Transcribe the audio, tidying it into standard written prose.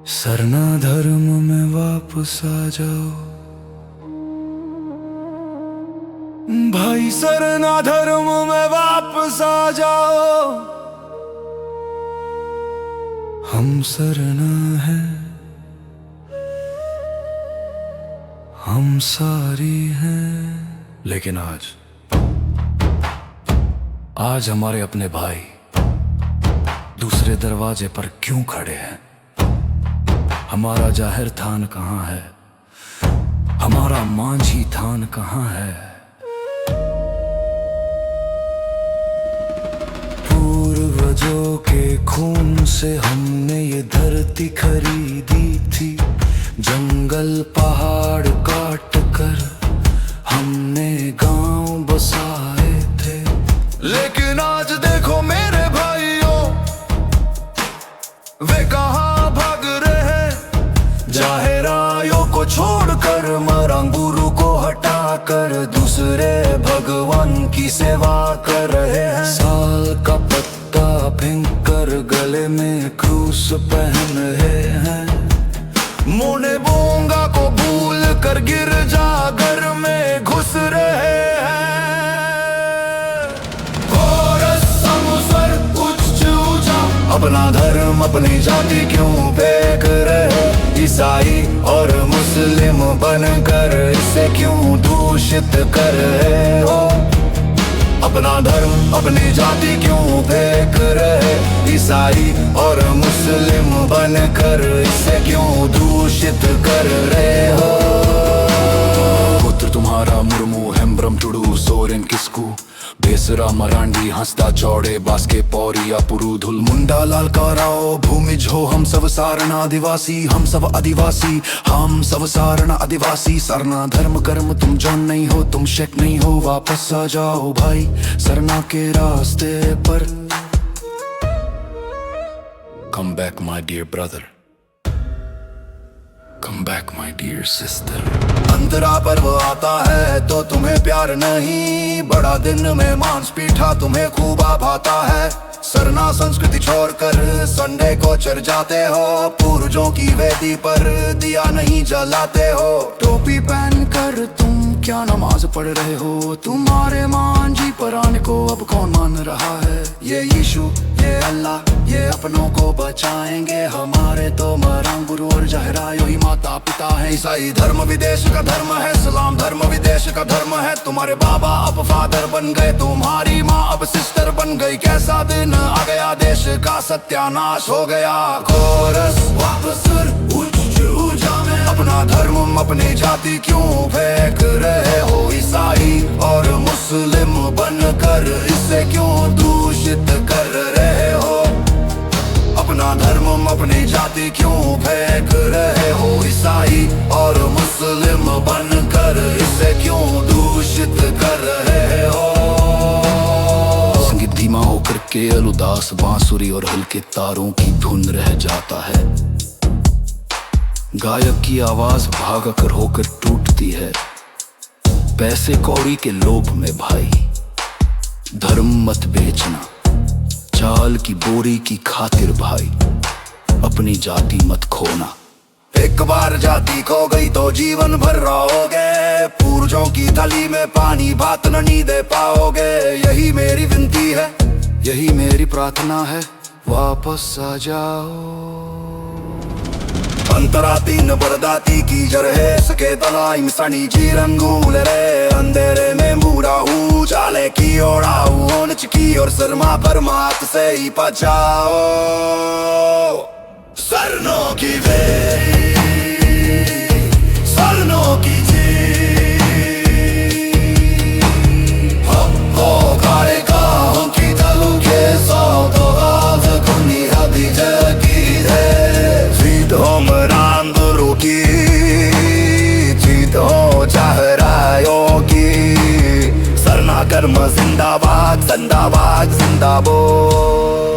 सरना धर्म में वापस आ जाओ भाई, सरना धर्म में वापस आ जाओ। हम सरना हैं, हम सारी हैं। लेकिन आज हमारे अपने भाई दूसरे दरवाजे पर क्यों खड़े हैं? हमारा जाहिर थान कहाँ है? हमारा मांझी थान कहाँ है? पूर्वजों के खून से हमने ये धरती खरीदी थी। जंगल पहाड़ काट कर हमने गांव बसाए थे। लेकिन आज देखो मेरे भाइयों, वे कहाँ भाग रहे हैं? जाहिरायों को छोड़कर, मरंगुरु को हटाकर दूसरे भगवान की सेवा कर रहे हैं। साल का पत्ता फेंक कर गले में क्रूस पहन रहे हैं। मोने बोंगा को भूल कर गिरजा घर में घुस रहे हैं। कोरस समुसर उच्च ऊंचा, अपना धर्म अपनी जाति क्यों फेंक रहे? ईसाई और मुस्लिम बनकर इसे क्यों दूषित कर रहे हो? अपना धर्म अपनी जाति क्यों फेंक रहे? ईसाई और मुस्लिम बनकर इसे क्यों दूषित कर रहे हो? पुत्र तुम्हारा मुर्मू हेम्ब्रम टुडू सोरेन किस्कू बेसरा मरांडी हंसता चौड़े बास्के पौरिया पुरुधुल मुंडा लाल काराओ भूमिज हो। हम सब सारणा आदिवासी, हम सब आदिवासी, हम सब सारणा आदिवासी। सरना धर्म कर्म तुम जौन नहीं हो, तुम शेख नहीं हो। वापस आ जाओ भाई सरना के रास्ते पर। Come back my dear brother, come back my dear sister। अंतरा पर्व आता है तो तुम्हें प्यार नहीं, बड़ा दिन में मांस पीठा तुम्हें खूब भाता है। सरना संस्कृति छोड़कर संडे को चढ़ जाते हो। पूर्वजों की वेदी पर दिया नहीं जलाते हो। टोपी पहन कर तुम क्या नमाज पढ़ रहे हो? तुम्हारे मांझी पुराने को अब कौन मान रहा है? ये यीशु, ये अल्लाह, ये अपनों को बचाएंगे। हमारे तो मरंगुरु और जाहिरायो ही माता पिता है। ईसाई धर्म विदेश का धर्म है, इस्लाम धर्म विदेश का धर्म है। तुम्हारे बाबा अब फादर बन गए, तुम्हारी माँ अब सिस्टर बन गई। कैसा दिन आ गया, देश का सत्यानाश हो गया। कोरस वापस अपना धर्म अपनी जाति क्यों फेंक रहे हो? ईसाई और मुस्लिम बनकर इसे क्यों दूषित कर रहे हो? अपना धर्म अपनी जाति क्यों फेंक रहे हो? ईसाई और मुस्लिम बनकर इसे क्यों दूषित कर रहे हो? संगीत धीमा होकर केवल उदास बांसुरी और हल्के तारों की धुन रह जाता है। गायक की आवाज भागा कर होकर टूटती है। पैसे कौड़ी के लोभ में भाई धर्म मत बेचना। चाल की बोरी की खातिर भाई अपनी जाति मत खोना। एक बार जाति खो गई तो जीवन भर रहोगे। पूर्वजों की थाली में पानी भात नहीं दे पाओगे। यही मेरी विनती है, यही मेरी प्रार्थना है, वापस आ जाओ। अंतरा तीन बरदाती की जड़ है, सके तलाई सनी जी रंगूल रे। अंधेरे में मूड़ा हूँ, चाले की ओढ़ा हूँ, नच की और शर्मा परमात से ही बचाओ। सरनों की वेरी, सरनों की जी, हो कारे गाँव की तलु के सौ तो आज कुनी हदी जगी है। जीत हो मरांगुरु की, जीत हो जाहिरायों की। सरना कर्म जिंदाबाद जिंदाबाद जिंदाबाद।